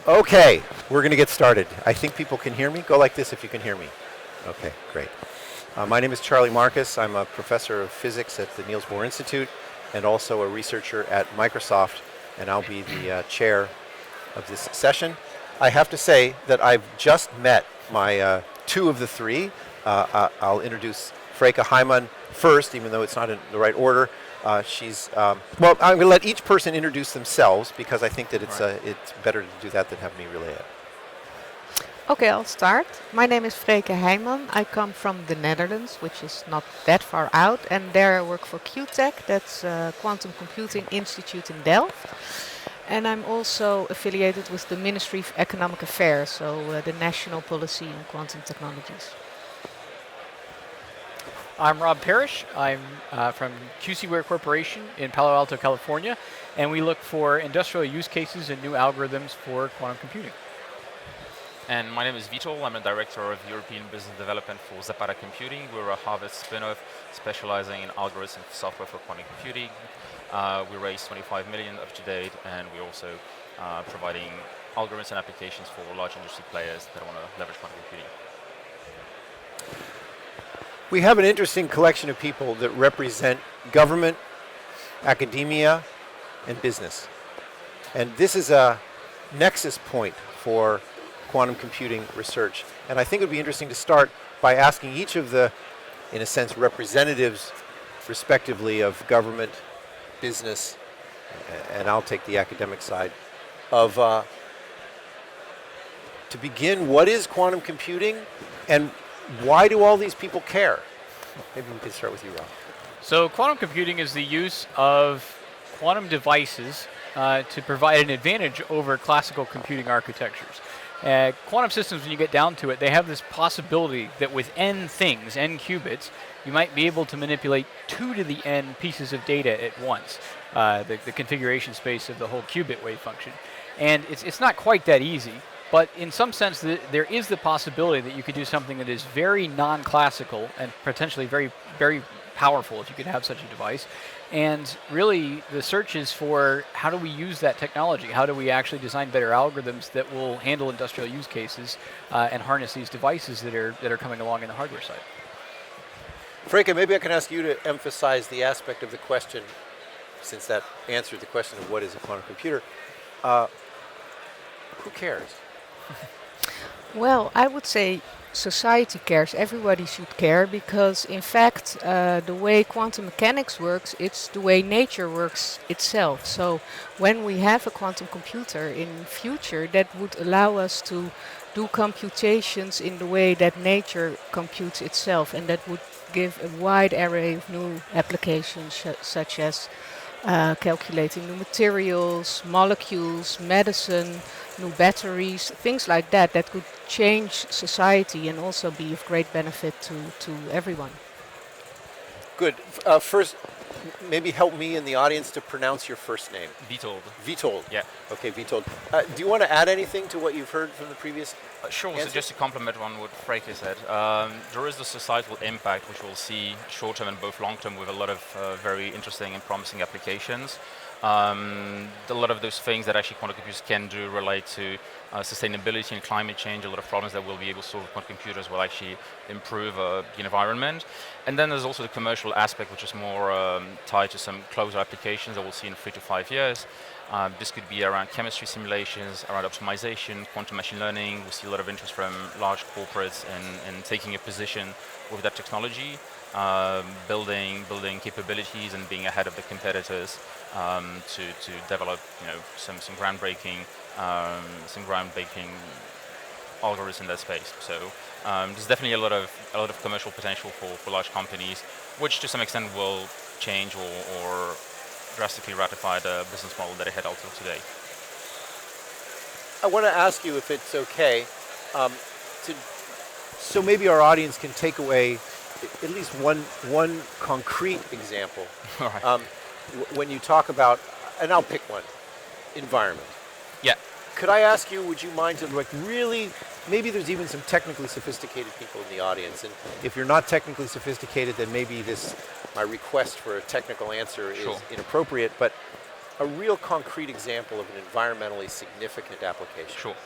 Okay, we're going to get started. I think people can hear me. Go like this if you can hear me. Okay, great. My name is Charlie Marcus. I'm a professor of physics at the Niels Bohr Institute and also a researcher at Microsoft, and I'll be the chair of this session. I have to say that I've just met my two of the three. I'll introduce Freeke Heijman first, even though it's not in the right order. Well, I'm going to let each person introduce themselves because I think that it's better to do that than have me relay it. Okay, I'll start. My name is Freeke Heijman. I come from the Netherlands, which is not that far out, and there I work for QuTech, that's Quantum Computing Institute in Delft. And I'm also affiliated with the Ministry of Economic Affairs, so the national policy on quantum technologies. I'm Rob Parrish. I'm from Ware Corporation in Palo Alto, California, and we look for industrial use cases and new algorithms for quantum computing. And my name is Witold. I'm a director of European business development for Zapata Computing. We're a Harvard spin-off specializing in algorithms and software for quantum computing. We raised 25 million up to date, and we're also providing algorithms and applications for large industry players that want to leverage quantum computing. We have an interesting collection of people that represent government, academia, and business. And this is a nexus point for quantum computing research. And I think it would be interesting to start by asking each of the, in a sense, representatives, respectively, of government, business, and I'll take the academic side, of, to begin, what is quantum computing, and why do all these people care? Maybe we can start with you, Rob. So quantum computing is the use of quantum devices to provide an advantage over classical computing architectures. Quantum systems, when you get down to it, they have this possibility that with n things, n qubits, you might be able to manipulate 2 to the n pieces of data at once, the configuration space of the whole qubit wave function. And it's not quite that easy. But in some sense, there is the possibility that you could do something that is very non-classical and potentially very, very powerful if you could have such a device. And really, the search is for how do we use that technology? How do we actually design better algorithms that will handle industrial use cases and harness these devices that are coming along in the hardware side? Freeke, maybe I can ask you to emphasize the aspect of the question, since that answered the question of what is a quantum computer. Who cares? Well, I would say society cares. Everybody should care because, in fact, the way quantum mechanics works, it's the way nature works itself. So when we have a quantum computer in future, that would allow us to do computations in the way that nature computes itself, and that would give a wide array of new applications such as calculating new materials, molecules, medicine, new batteries, things like that could change society and also be of great benefit to everyone. Good. First, maybe help me in the audience to pronounce your first name. Witold. Witold. Yeah. Okay, Witold. Do you want to add anything to what you've heard from the previous Sure. answer? So just to complement on what Freeke said, there is the societal impact which we'll see short-term and both long-term with a lot of very interesting and promising applications. A lot of those things that actually quantum computers can do relate to sustainability and climate change. A lot of problems that we'll be able to solve with quantum computers will actually improve the environment. And then there's also the commercial aspect, which is more tied to some closer applications that we'll see in 3 to 5 years. This could be around chemistry simulations, around optimization, quantum machine learning. We see a lot of interest from large corporates in taking a position with that technology, building capabilities and being ahead of the competitors to develop, some groundbreaking algorithms in that space. So there's definitely a lot of commercial potential for large companies, which to some extent will change or drastically ratify the business model that it had until today. I want to ask you if it's okay, so maybe our audience can take away at least one concrete example. All right. When you talk about, and I'll pick one, environment. Yeah. Could I ask you, would you mind to really, maybe there's even some technically sophisticated people in the audience, and if you're not technically sophisticated, then maybe my request for a technical answer is inappropriate, but a real concrete example of an environmentally significant application? Sure.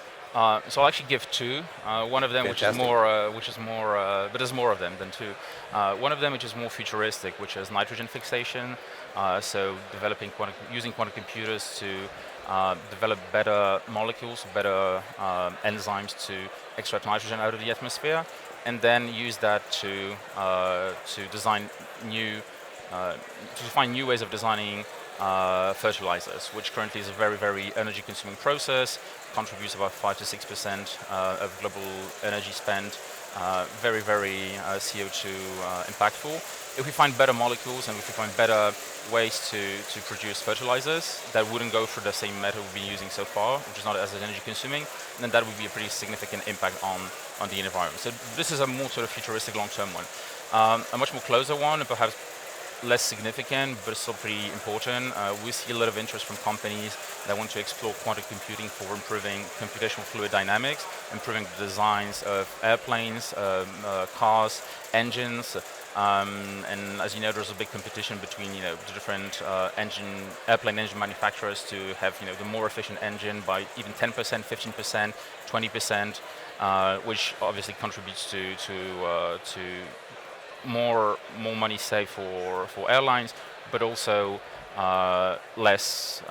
So I'll actually give two. One of them, Fantastic. but there's more of them than two. One of them, which is more futuristic, which is nitrogen fixation. So using quantum computers to develop better molecules, better enzymes to extract nitrogen out of the atmosphere, and then use that to design to find new ways of designing fertilizers, which currently is a very, very energy-consuming process, contributes about 5 to 6% of global energy spent, very, very CO2 impactful. If we find better molecules and if we find better ways to produce fertilizers that wouldn't go through the same method we've been using so far, which is not as energy-consuming, then that would be a pretty significant impact on the environment. So this is a more sort of futuristic long-term one. A much more closer one, and perhaps less significant, but still pretty important. We see a lot of interest from companies that want to explore quantum computing for improving computational fluid dynamics, improving the designs of airplanes, cars, engines. And as you know, there's a big competition between the different airplane engine manufacturers to have the more efficient engine by even 10%, 15%, 20%, which obviously contributes to more money saved for airlines, but also less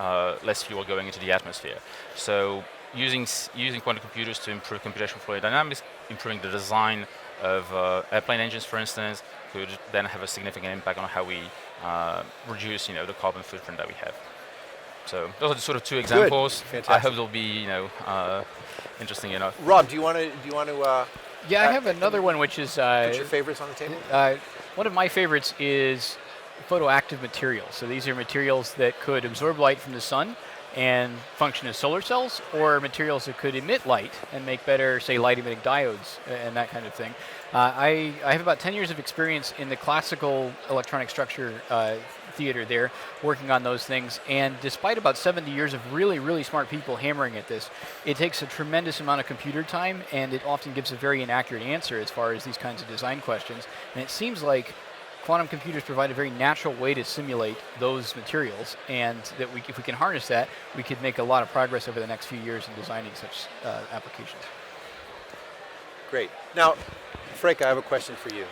fuel going into the atmosphere. So using quantum computers to improve computational fluid dynamics, improving the design of airplane engines, for instance, could then have a significant impact on how we reduce the carbon footprint that we have. So those are the sort of two examples. Fantastic. I hope they'll be interesting enough. Rob, do you want to? Yeah, I have another one, which is put your favorites on the table. one of my favorites is photoactive materials. So these are materials that could absorb light from the sun and function as solar cells, or materials that could emit light and make better, say, light-emitting diodes and that kind of thing. I have about 10 years of experience in the classical electronic structure theater there, working on those things, and despite about 70 years of really, really smart people hammering at this, it takes a tremendous amount of computer time, and it often gives a very inaccurate answer as far as these kinds of design questions. And it seems like quantum computers provide a very natural way to simulate those materials, and that if we can harness that, we could make a lot of progress over the next few years in designing such applications. Great. Now, Freeke, I have a question for you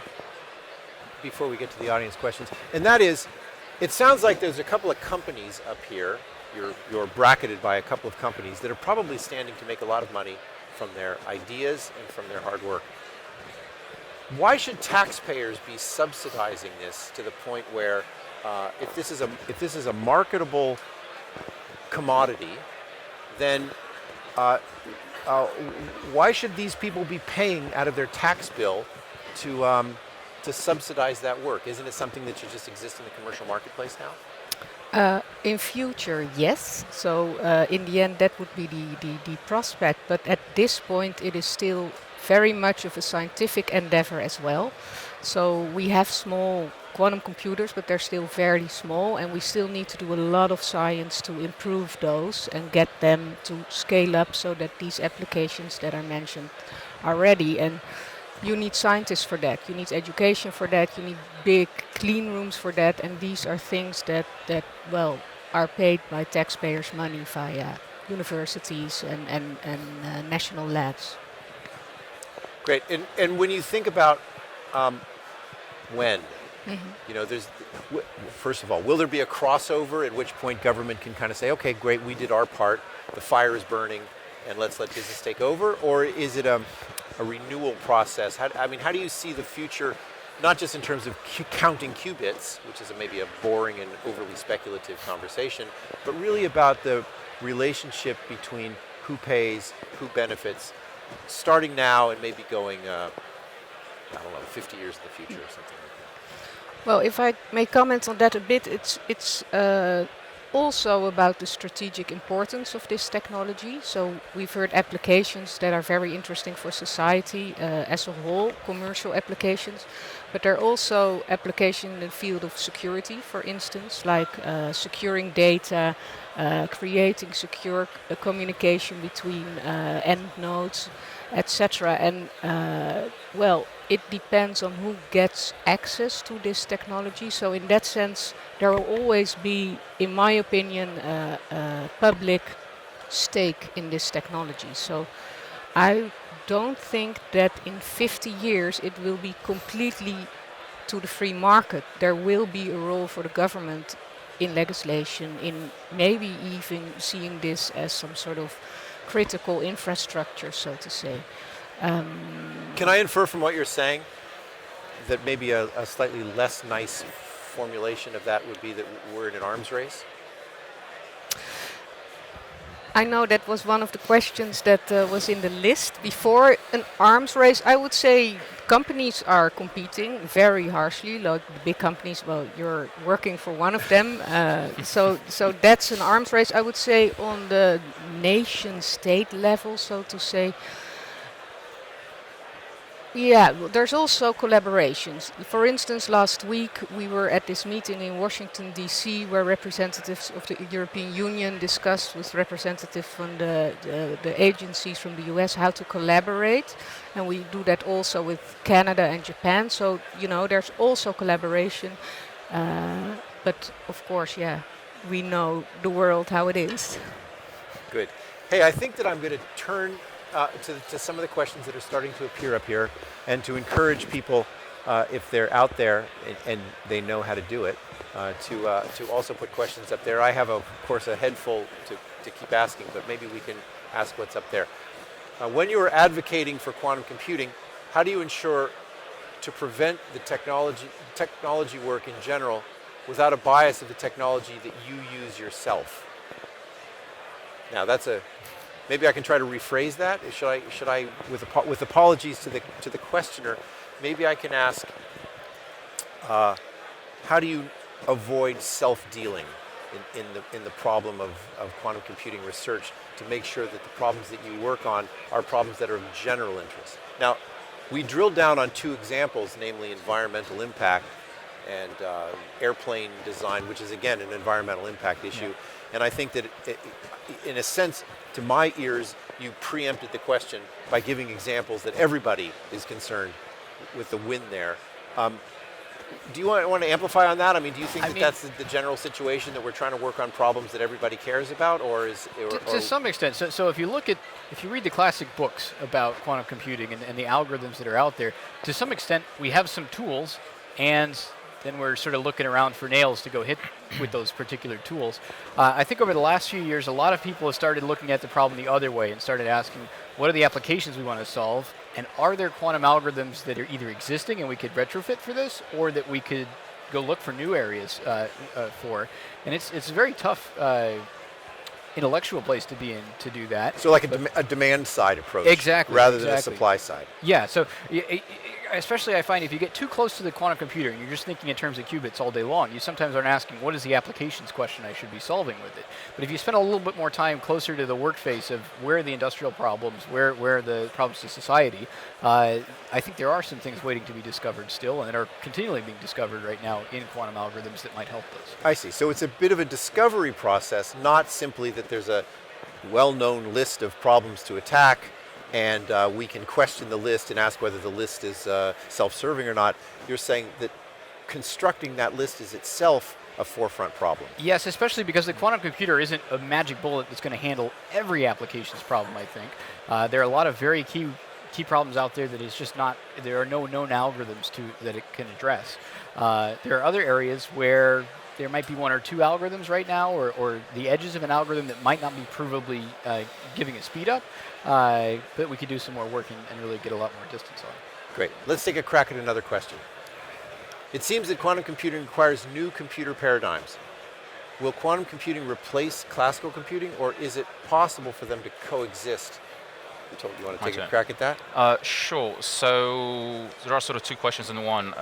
before we get to the audience questions, and that is, it sounds like there's a couple of companies up here, you're bracketed by a couple of companies that are probably standing to make a lot of money from their ideas and from their hard work. Why should taxpayers be subsidizing this to the point where if this is a marketable commodity, then why should these people be paying out of their tax bill to subsidize that work? Isn't it something that should just exist in the commercial marketplace now? In future, yes. So in the end, that would be the prospect. But at this point, it is still very much of a scientific endeavor as well. So we have small quantum computers, but they're still very small, and we still need to do a lot of science to improve those and get them to scale up so that these applications that I mentioned are ready. And you need scientists for that, you need education for that, you need big clean rooms for that, and these are things that are paid by taxpayers' money via universities and national labs. Great. And when you think about when, there's, first of all, will there be a crossover at which point government can kind of say, okay, great, we did our part, the fire is burning, and let's let business take over? Or is it a renewal process? How do you see the future, not just in terms of counting qubits, which is maybe a boring and overly speculative conversation, but really about the relationship between who pays, who benefits, starting now and maybe going, 50 years in the future or something like that? Well, if I may comment on that a bit, it's also about the strategic importance of this technology. So we've heard applications that are very interesting for society as a whole, commercial applications, but there are also applications in the field of security, for instance, like securing data, creating secure communication between end nodes, etc. And it depends on who gets access to this technology. So in that sense, there will always be, in my opinion, a public stake in this technology. So I don't think that in 50 years it will be completely to the free market. There will be a role for the government in legislation, in maybe even seeing this as some sort of critical infrastructure, so to say. Can I infer from what you're saying that maybe a slightly less nice formulation of that would be that we're in an arms race? I know that was one of the questions that was in the list before. An arms race, I would say companies are competing very harshly, like the big companies. Well, you're working for one of them, so that's an arms race. I would say on the nation-state level, so to say. Yeah, there's also collaborations. For instance, last week we were at this meeting in Washington, D.C., where representatives of the European Union discussed with representatives from the agencies from the US how to collaborate. And we do that also with Canada and Japan. So, there's also collaboration. But of course, we know the world how it is. Good. Hey, I think that I'm going to turn to some of the questions that are starting to appear up here, and to encourage people, if they're out there and they know how to do it, to also put questions up there. I have, of course, a head full to keep asking, but maybe we can ask what's up there. When you are advocating for quantum computing, how do you ensure to prevent the technology work in general without a bias of the technology that you use yourself? Now, maybe I can try to rephrase that. Should I, with apologies to the questioner, maybe I can ask, how do you avoid self-dealing in the problem of quantum computing research to make sure that the problems that you work on are problems that are of general interest? Now, we drilled down on two examples, namely environmental impact and airplane design, which is again an environmental impact issue. Yeah. And I think that in a sense, to my ears, you preempted the question by giving examples that everybody is concerned with the win there. Do you want to amplify on that? I mean, do you think that's the general situation, that we're trying to work on problems that everybody cares about, or is to some extent? So if you read the classic books about quantum computing and the algorithms that are out there, to some extent we have some tools, and then we're sort of looking around for nails to go hit with those particular tools. I think over the last few years, a lot of people have started looking at the problem the other way and started asking, what are the applications we want to solve? And are there quantum algorithms that are either existing and we could retrofit for this, or that we could go look for new areas for? And it's a very tough intellectual place to be in to do that. So like a demand side approach, exactly, rather than a supply side. Yeah. So especially I find if you get too close to the quantum computer and you're just thinking in terms of qubits all day long, you sometimes aren't asking what is the applications question I should be solving with it. But if you spend a little bit more time closer to the work face of where are the industrial problems, where are the problems to society, I think there are some things waiting to be discovered still and that are continually being discovered right now in quantum algorithms that might help us. I see. So it's a bit of a discovery process, not simply that there's a well-known list of problems to attack, and we can question the list and ask whether the list is self-serving or not. You're saying that constructing that list is itself a forefront problem. Yes, especially because the quantum computer isn't a magic bullet that's going to handle every applications problem, I think. There are a lot of very key problems out there that is just not, there are no known algorithms that it can address. There are other areas where there might be one or two algorithms right now, or the edges of an algorithm that might not be provably giving a speed up, but we could do some more work and really get a lot more distance on it. Great. Let's take a crack at another question. It seems that quantum computing requires new computer paradigms. Will quantum computing replace classical computing, or is it possible for them to coexist? Do you want to take a crack at that? Sure. So there are sort of two questions in one.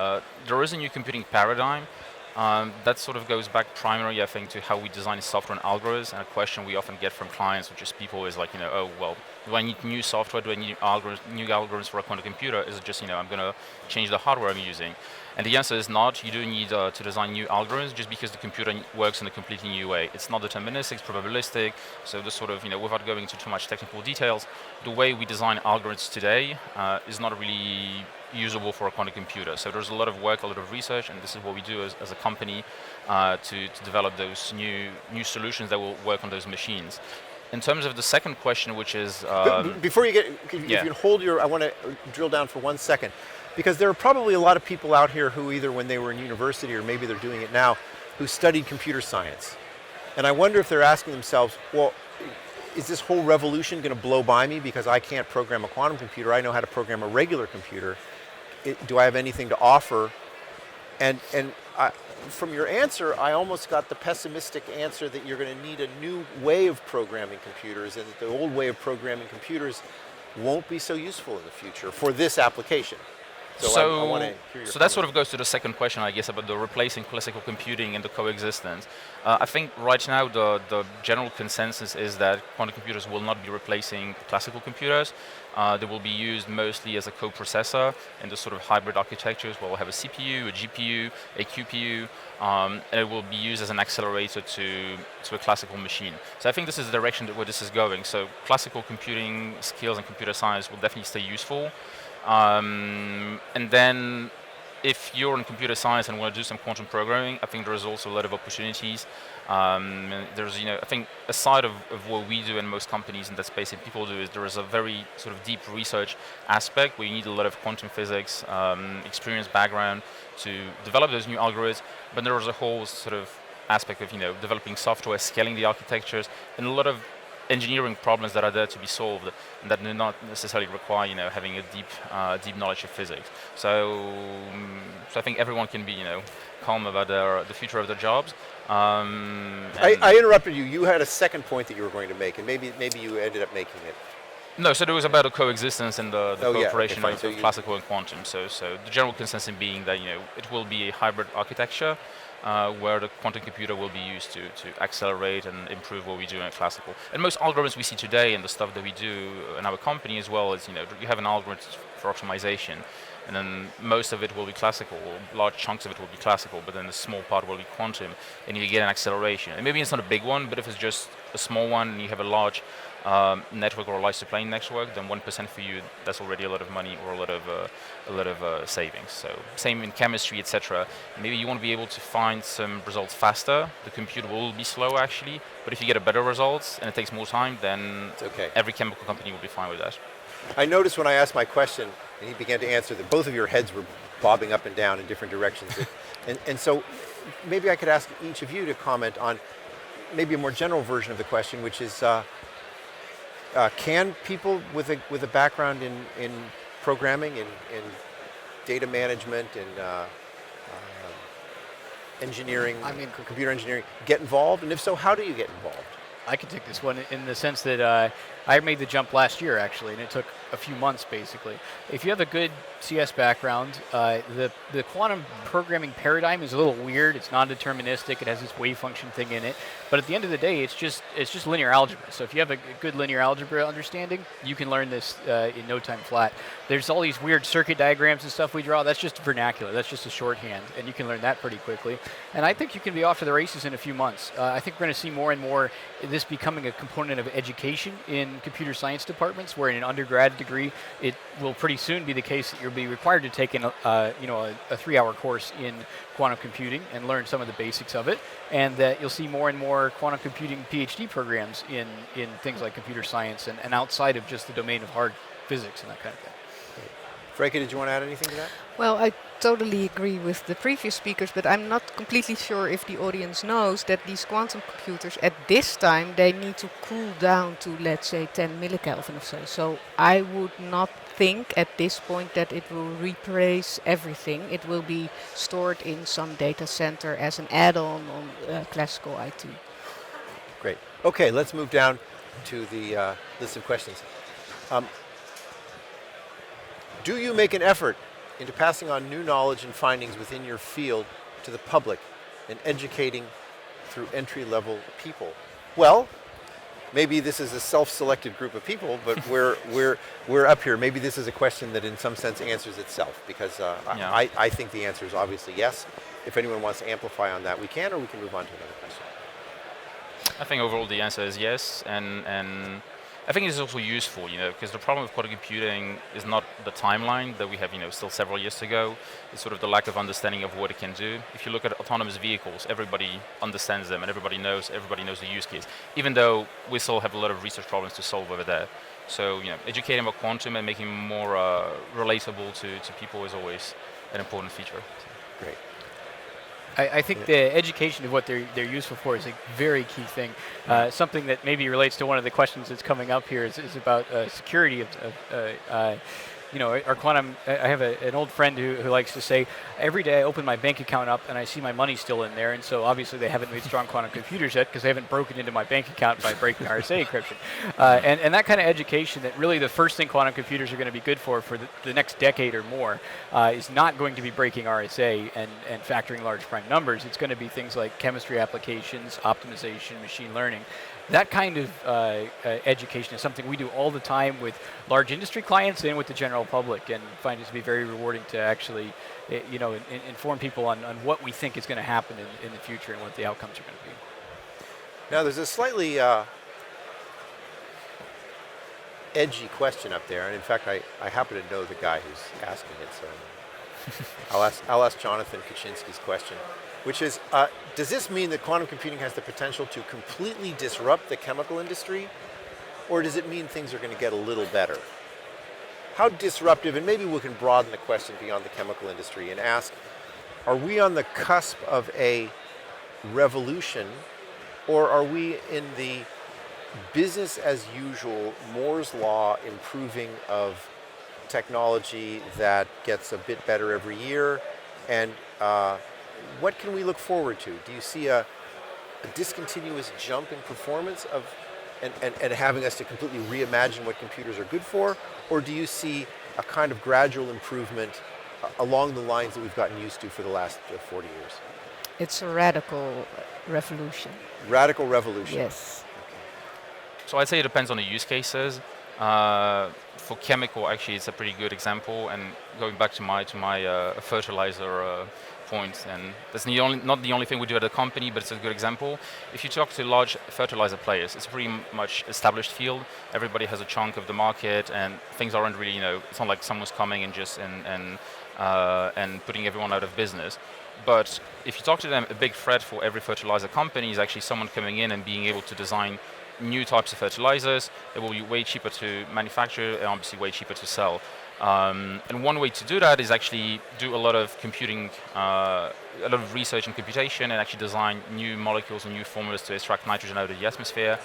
There is a new computing paradigm. That sort of goes back primarily, I think, to how we design software and algorithms. And a question we often get from clients, which is people is like, oh, well, do I need new software? Do I need new algorithms for a quantum computer? Is it just, I'm going to change the hardware I'm using? And the answer is not. You do need to design new algorithms just because the computer works in a completely new way. It's not deterministic, it's probabilistic. So the sort of, without going into too much technical details, the way we design algorithms today is not really usable for a quantum computer. So there's a lot of work, a lot of research, and this is what we do as a company to develop those new solutions that will work on those machines. In terms of the second question, which is... Before you get, if you can hold I want to drill down for 1 second, because there are probably a lot of people out here who either when they were in university or maybe they're doing it now, who studied computer science. And I wonder if they're asking themselves, well, is this whole revolution going to blow by me because I can't program a quantum computer? I know how to program a regular computer. Do I have anything to offer? And from your answer, I almost got the pessimistic answer that you're going to need a new way of programming computers and that the old way of programming computers won't be so useful in the future for this application. So I want to hear your So that sort of goes to the second question, I guess, about the replacing classical computing and the coexistence. I think right now the general consensus is that quantum computers will not be replacing classical computers. They will be used mostly as a co-processor in the sort of hybrid architectures where we'll have a CPU, a GPU, a QPU, and it will be used as an accelerator to a classical machine. So I think this is the direction where this is going. So classical computing skills and computer science will definitely stay useful. And then if you're in computer science and want to do some quantum programming, I think there's also a lot of opportunities. There's, I think aside of what we do and most companies in that space and people do, is there is a very sort of deep research aspect where you need a lot of quantum physics experience background to develop those new algorithms, but there is a whole sort of aspect of, developing software, scaling the architectures, and a lot of engineering problems that are there to be solved and that do not necessarily require, having a deep knowledge of physics. So I think everyone can be, calm about the future of their jobs. I interrupted you. You had a second point that you were going to make, and maybe you ended up making it. No, so there was about a coexistence and the cooperation of classical and quantum. So the general consensus being that it will be a hybrid architecture. Where the quantum computer will be used to accelerate and improve what we do in classical. And most algorithms we see today and the stuff that we do in our company as well is, you have an algorithm for optimization, and then most of it will be classical, or large chunks of it will be classical, but then a small part will be quantum, and you get an acceleration. And maybe it's not a big one, but if it's just a small one and you have a large network or a large supplying network, then 1% for you, that's already a lot of money or a lot of savings. So same in chemistry, etc. Maybe you want to be able to find some results faster. The computer will be slow actually, but if you get a better results and it takes more time, then it's okay. Every chemical company will be fine with that. I noticed when I asked my question and he began to answer that both of your heads were bobbing up and down in different directions. and so maybe I could ask each of you to comment on maybe a more general version of the question, which is can people with a background in programming, in data management, and engineering, computer engineering, get involved? And if so, how do you get involved? I can take this one in the sense that I made the jump last year actually, and it took a few months basically. If you have a good CS background, the quantum programming paradigm is a little weird. It's non-deterministic. It has this wave function thing in it. But at the end of the day, it's just linear algebra. So if you have a good linear algebra understanding, you can learn this in no time flat. There's all these weird circuit diagrams and stuff we draw. That's just vernacular. That's just a shorthand, and you can learn that pretty quickly. And I think you can be off to the races in a few months. I think we're going to see more and more this becoming a component of education in computer science departments, where in an undergrad degree, it will pretty soon be the case that you'll be required to take in a 3-hour course in quantum computing and learn some of the basics of it, and that you'll see more and more quantum computing PhD programs in things like computer science and outside of just the domain of hard physics and that kind of thing. Freeke, did you want to add anything to that? Well, I totally agree with the previous speakers, but I'm not completely sure if the audience knows that these quantum computers at this time, they need to cool down to, let's say, 10 millikelvin or so. So I would not think at this point that it will replace everything. It will be stored in some data center as an add-on on classical IT. Great. Okay, let's move down to the list of questions. Do you make an effort into passing on new knowledge and findings within your field to the public and educating through entry-level people? Well, maybe this is a self-selected group of people, but we're up here. Maybe this is a question that in some sense answers itself, because I think the answer is obviously yes. If anyone wants to amplify on that, we can, or we can move on to another question. I think overall the answer is yes, and I think it is also useful, because the problem with quantum computing is not the timeline that we have, still several years to go. It's sort of the lack of understanding of what it can do. If you look at autonomous vehicles, everybody understands them and everybody knows the use case, even though we still have a lot of research problems to solve over there. So, educating about quantum and making more relatable to people is always an important feature. Great. I think the education of what they're useful for is a very key thing. Something that maybe relates to one of the questions that's coming up here is about security of our quantum. I have an old friend who likes to say, every day I open my bank account up and I see my money still in there, and so obviously they haven't made strong quantum computers yet because they haven't broken into my bank account by breaking RSA encryption. And that kind of education, that really the first thing quantum computers are going to be good for the next decade or more is not going to be breaking RSA and factoring large prime numbers. It's going to be things like chemistry applications, optimization, machine learning. That kind of education is something we do all the time with large industry clients and with the general public, and find it to be very rewarding to actually, inform people on what we think is going to happen in the future and what the outcomes are going to be. Now, there's a slightly edgy question up there, and in fact, I happen to know the guy who's asking it, so I'll ask Jonathan Kaczynski's question, which is, does this mean that quantum computing has the potential to completely disrupt the chemical industry, or does it mean things are going to get a little better? How disruptive, and maybe we can broaden the question beyond the chemical industry and ask, are we on the cusp of a revolution, or are we in the business as usual, Moore's law improving of technology that gets a bit better every year? And what can we look forward to? Do you see a discontinuous jump in performance and having us to completely reimagine what computers are good for? Or do you see a kind of gradual improvement along the lines that we've gotten used to for the last 40 years? It's a radical revolution. Radical revolution. Yes. So I'd say it depends on the use cases. For chemical, actually, it's a pretty good example. And going back to my fertilizer point, and that's not the only thing we do at the company, but it's a good example. If you talk to large fertilizer players, it's a pretty much established field. Everybody has a chunk of the market, and things aren't really, it's not like someone's coming and just and putting everyone out of business. But if you talk to them, a big threat for every fertilizer company is actually someone coming in and being able to design new types of fertilizers. It will be way cheaper to manufacture and obviously way cheaper to sell. And one way to do that is actually do a lot of computing, a lot of research and computation, and actually design new molecules and new formulas to extract nitrogen out of the atmosphere.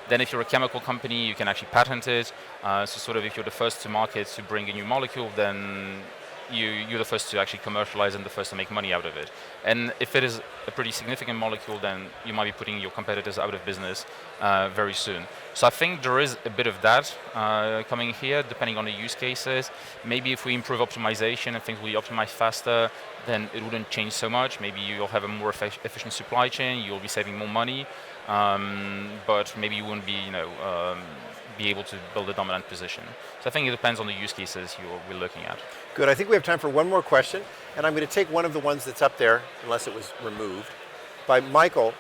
Then if you're a chemical company, you can actually patent it. So sort of if you're the first to market to bring a new molecule, then you're the first to actually commercialize and the first to make money out of it. And if it is a pretty significant molecule, then you might be putting your competitors out of business very soon. So I think there is a bit of that coming here, depending on the use cases. Maybe if we improve optimization and things will be optimized faster, then it wouldn't change so much. Maybe you'll have a more efficient supply chain, you'll be saving more money, but maybe you wouldn't be able to build a dominant position. So I think it depends on the use cases we're looking at. Good. I think we have time for one more question, and I'm going to take one of the ones that's up there, unless it was removed, by Michael,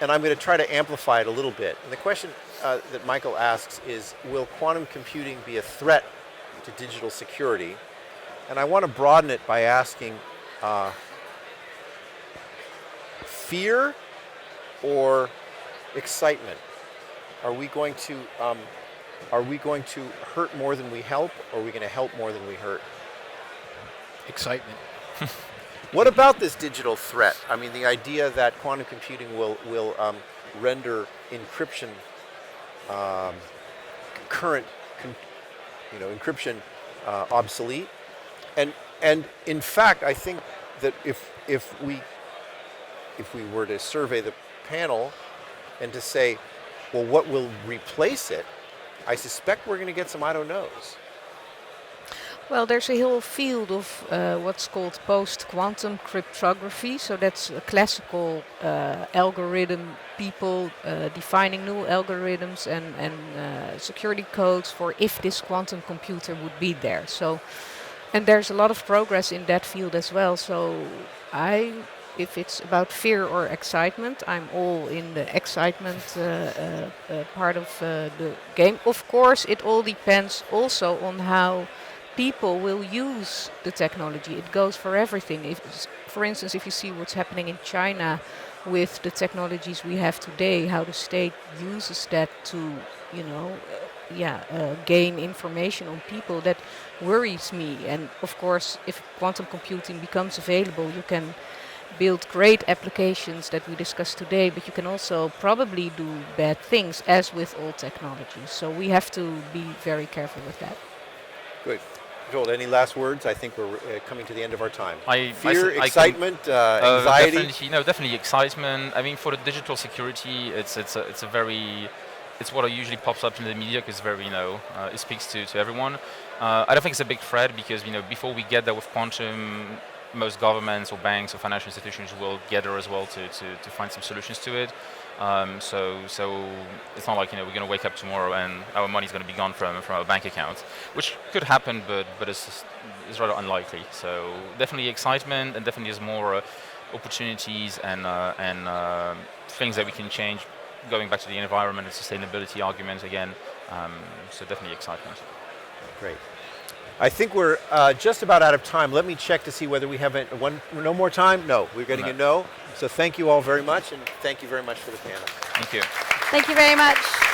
and I'm going to try to amplify it a little bit. And the question that Michael asks is, will quantum computing be a threat to digital security? And I want to broaden it by asking, fear or excitement? Are we going to hurt more than we help, or are we going to help more than we hurt? Excitement. What about this digital threat? I mean, the idea that quantum computing will render encryption, encryption obsolete, and in fact, I think that if we were to survey the panel and to say, well, what will replace it? I suspect we're going to get some I don't knows. Well, there's a whole field of what's called PostQuantum Cryptography. So that's a classical algorithm, people defining new algorithms and security codes for if this quantum computer would be there. So, and there's a lot of progress in that field as well. So I if it's about fear or excitement, I'm all in the excitement part of the game. Of course, it all depends also on how people will use the technology. It goes for everything. For instance, if you see what's happening in China with the technologies we have today, how the state uses that to, gain information on people, that worries me. And of course, if quantum computing becomes available, you can build great applications that we discussed today, but you can also probably do bad things, as with all technology. So we have to be very careful with that. Good. Joel, any last words? I think we're coming to the end of our time. I Fear, excitement, anxiety? Definitely excitement. I mean, for the digital security, it's what usually pops up in the media because it speaks to everyone. I don't think it's a big threat because before we get there with quantum, most governments or banks or financial institutions will gather as well to find some solutions to it. So it's not like we're going to wake up tomorrow and our money's going to be gone from our bank account, which could happen, but it's rather unlikely. So definitely excitement, and definitely there's more opportunities and things that we can change. Going back to the environment and sustainability argument again, so definitely excitement. Great. I think we're just about out of time. Let me check to see whether we have no more time. No, we're getting a no. So thank you all very much, and thank you very much for the panel. Thank you. Thank you very much.